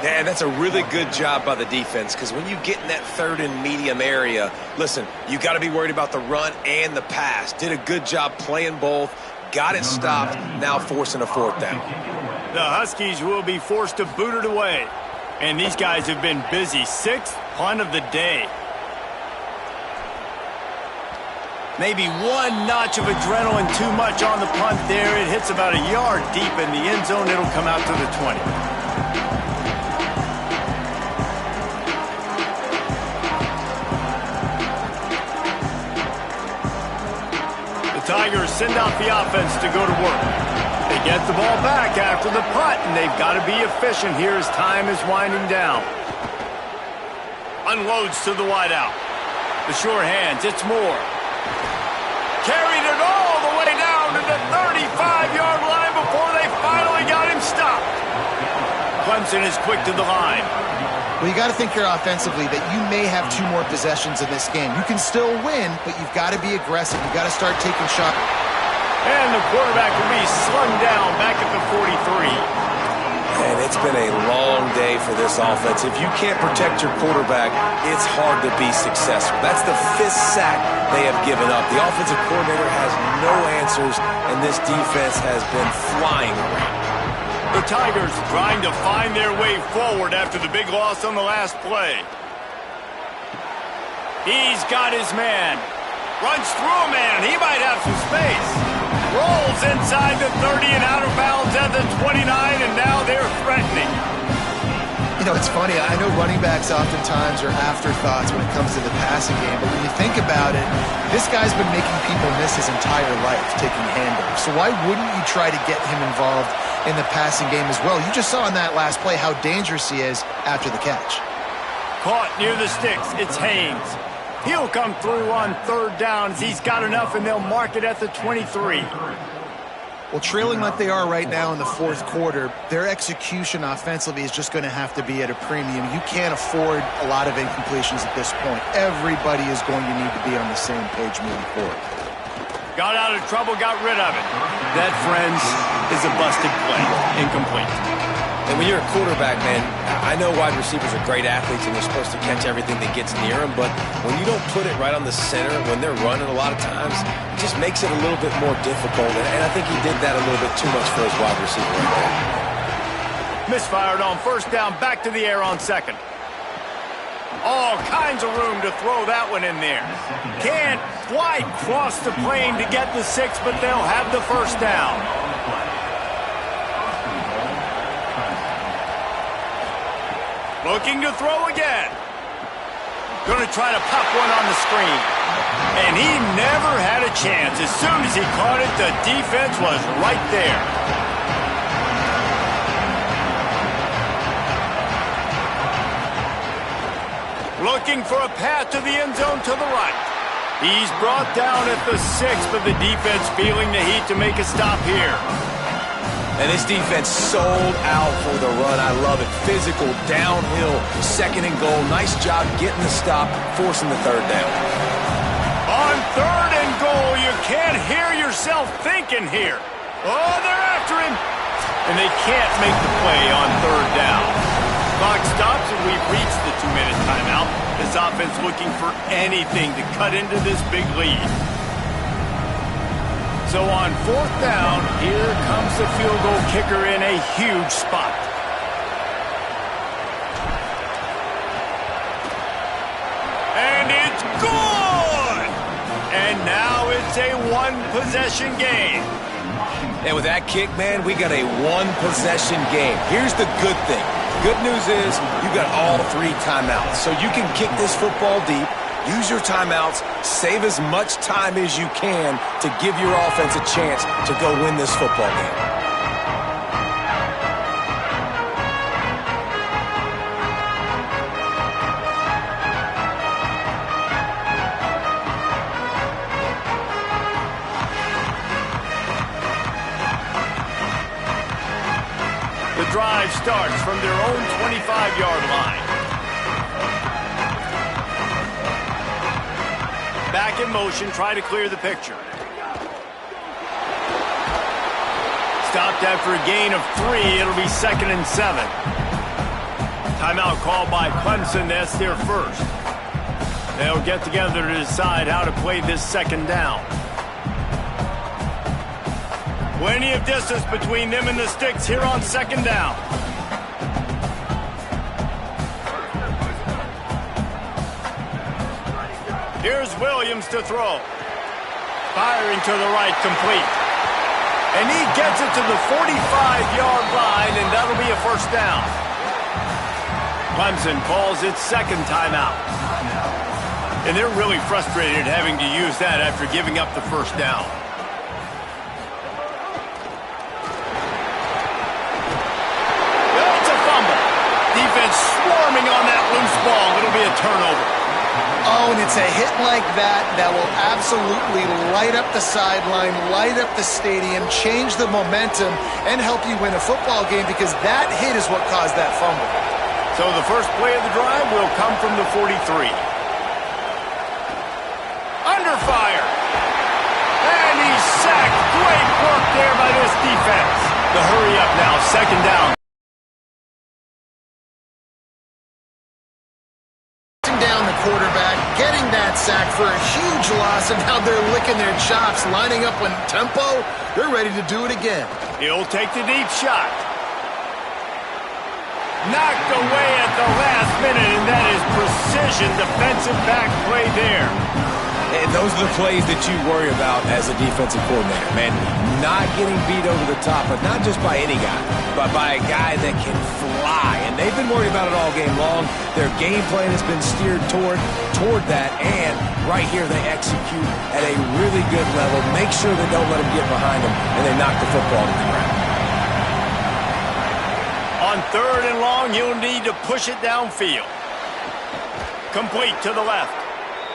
Yeah, that's a really good job by the defense, because when you get in that 3rd and medium area, listen, you got to be worried about the run and the pass. Did a good job playing both, got it stopped, now forcing a 4th down. The Huskies will be forced to boot it away, and these guys have been busy. 6th punt of the day. Maybe one notch of adrenaline too much on the punt there. It hits about a yard deep in the end zone. It'll come out to the 20. The Tigers send out the offense to go to work. They get the ball back after the punt, and they've got to be efficient here as time is winding down. Unloads to the wideout. The sure hands, it's Moore. Carried it all the way down to the 35-yard line before they finally got him stopped. Clemson is quick to the line. Well, you got to think here offensively that you may have 2 more possessions in this game. You can still win, but you've got to be aggressive. You've got to start taking shots. And the quarterback will be slung down back at the 43. And it's been a long day for this offense. If you can't protect your quarterback, it's hard to be successful. That's the 5th sack they have given up. The offensive coordinator has no answers, and this defense has been flying around. The Tigers trying to find their way forward after the big loss on the last play. He's got his man. Runs through a man. He might have some space. Rolls inside the 30 and out of bounds at the 29, and now they're threatening. You know, it's funny. I know running backs oftentimes are afterthoughts when it comes to the passing game, but when you think about it, this guy's been making people miss his entire life taking handoffs. So why wouldn't you try to get him involved in the passing game as well? You just saw in that last play how dangerous he is after the catch. Caught near the sticks. It's Haynes. He'll come through on 3rd down as he's got enough, and they'll mark it at the 23. Well, trailing like they are right now in the 4th quarter, their execution offensively is just going to have to be at a premium. You can't afford a lot of incompletions at this point. Everybody is going to need to be on the same page moving forward. Got out of trouble, got rid of it. That, friends, is a busted play. Incomplete. And when you're a quarterback, man, I know wide receivers are great athletes and they're supposed to catch everything that gets near them, but when you don't put it right on the center, when they're running a lot of times, it just makes it a little bit more difficult. And I think he did that a little bit too much for his wide receiver right there. Misfired on 1st down, back to the air on 2nd. All kinds of room to throw that one in there. Can't quite cross the plane to get the 6, but they'll have the 1st down. Looking to throw again. Going to try to pop one on the screen. And he never had a chance. As soon as he caught it, the defense was right there. Looking for a path to the end zone to the right. He's brought down at the 6, but the defense feeling the heat to make a stop here. And this defense sold out for the run. I love it. Physical, downhill, second and goal. Nice job getting the stop, forcing the third down. On third and goal, you can't hear yourself thinking here. Oh, they're after him. And they can't make the play on third down. Clock stops and we've reached the 2-minute timeout. This offense looking for anything to cut into this big lead. So on fourth down, here comes the field goal kicker in a huge spot. And it's good! And now it's a one-possession game. And with that kick, man, we got a one-possession game. Here's the good thing. Good news is you got all 3 timeouts. So you can kick this football deep, use your timeouts, save as much time as you can to give your offense a chance to go win this football game. The drive starts from their own 25-yard line. Back in motion, try to clear the picture. Stopped after a gain of 3, it'll be 2nd and 7. Timeout called by Clemson, that's their first. They'll get together to decide how to play this second down. Plenty of distance between them and the sticks here on second down. Here's Williams to throw. Firing to the right, complete. And he gets it to the 45-yard line, and that'll be a first down. Clemson calls its second timeout. And they're really frustrated having to use that after giving up the first down. It's a fumble. Defense swarming on that loose ball. It'll be a turnover. Oh, and it's a hit like that that will absolutely light up the sideline, light up the stadium, change the momentum, and help you win a football game because that hit is what caused that fumble. So the first play of the drive will come from the 43. Under fire. And he's sacked. Great work there by this defense. The hurry up now, second down. Down the quarterback, getting that sack for a huge loss, and now they're licking their chops, lining up on tempo. They're ready to do it again. He'll take the deep shot. Knocked away at the last minute, and that is precision defensive back play there. And those are the plays that you worry about as a defensive coordinator, man. Not getting beat over the top, but not just by any guy, but by a guy that can fly. And they've been worried about it all game long. Their game plan has been steered toward that, and right here they execute at a really good level. Make sure they don't let them get behind them, and they knock the football to the ground. On third and long, you'll need to push it downfield. Complete to the left.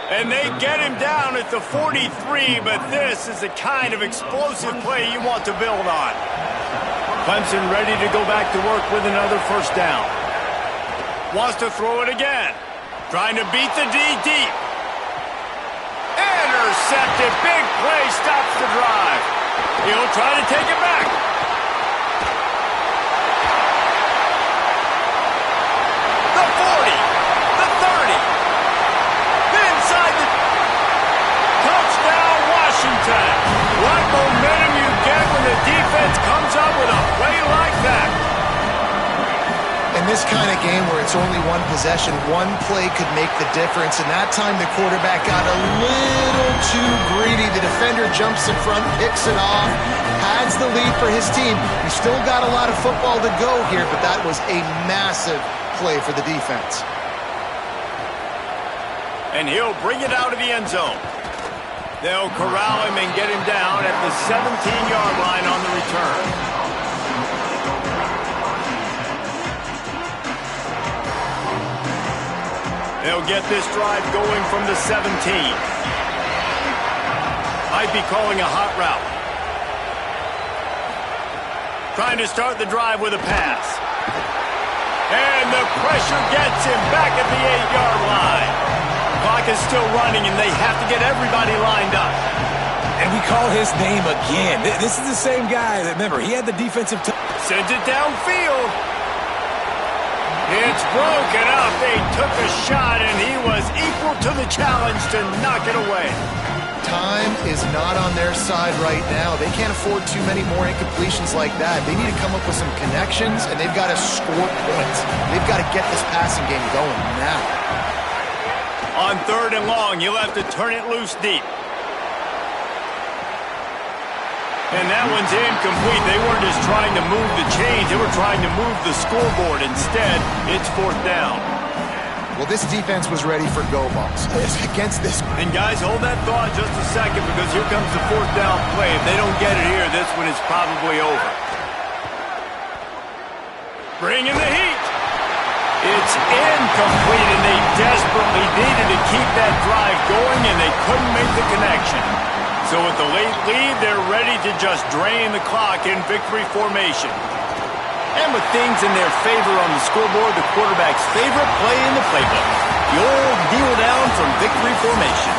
And they get him down at the 43, but this is the kind of explosive play you want to build on. Clemson ready to go back to work with another first down. Wants to throw it again. Trying to beat the D deep. Intercepted. Big play stops the drive. He'll try to take it back. The 40. The 30. Touchdown, Washington. What momentum you get when the defense comes up with a play like that. In this kind of game where it's only one possession, one play could make the difference. And that time the quarterback got a little too greedy. The defender jumps in front, picks it off, adds the lead for his team. He's still got a lot of football to go here, but that was a massive play for the defense. And he'll bring it out of the end zone. They'll corral him and get him down at the 17-yard line on the return. They'll get this drive going from the 17. Might be calling a hot route. Trying to start the drive with a pass. And the pressure gets him back at the 8-yard line. Clock is still running, and they have to get everybody lined up. And we call his name again. This is the same guy that, remember, he had the defensive... Sends it downfield. It's broken up. They took a shot, and he was equal to the challenge to knock it away. Time is not on their side right now. They can't afford too many more incompletions like that. They need to come up with some connections, and they've got to score points. They've got to get this passing game going now. On 3rd and long, you'll have to turn it loose deep. And that one's incomplete. They weren't just trying to move the chains. They were trying to move the scoreboard. Instead, it's 4th down. Well, this defense was ready for go balls against this. And guys, hold that thought just a second, because here comes the 4th down play. If they don't get it here, this one is probably over. Bring in the heat. It's incomplete, and they desperately needed to keep that drive going, and they couldn't make the connection. So with the late lead, they're ready to just drain the clock in victory formation. And with things in their favor on the scoreboard, the quarterback's favorite play in the playbook, the old kneel down from victory formation.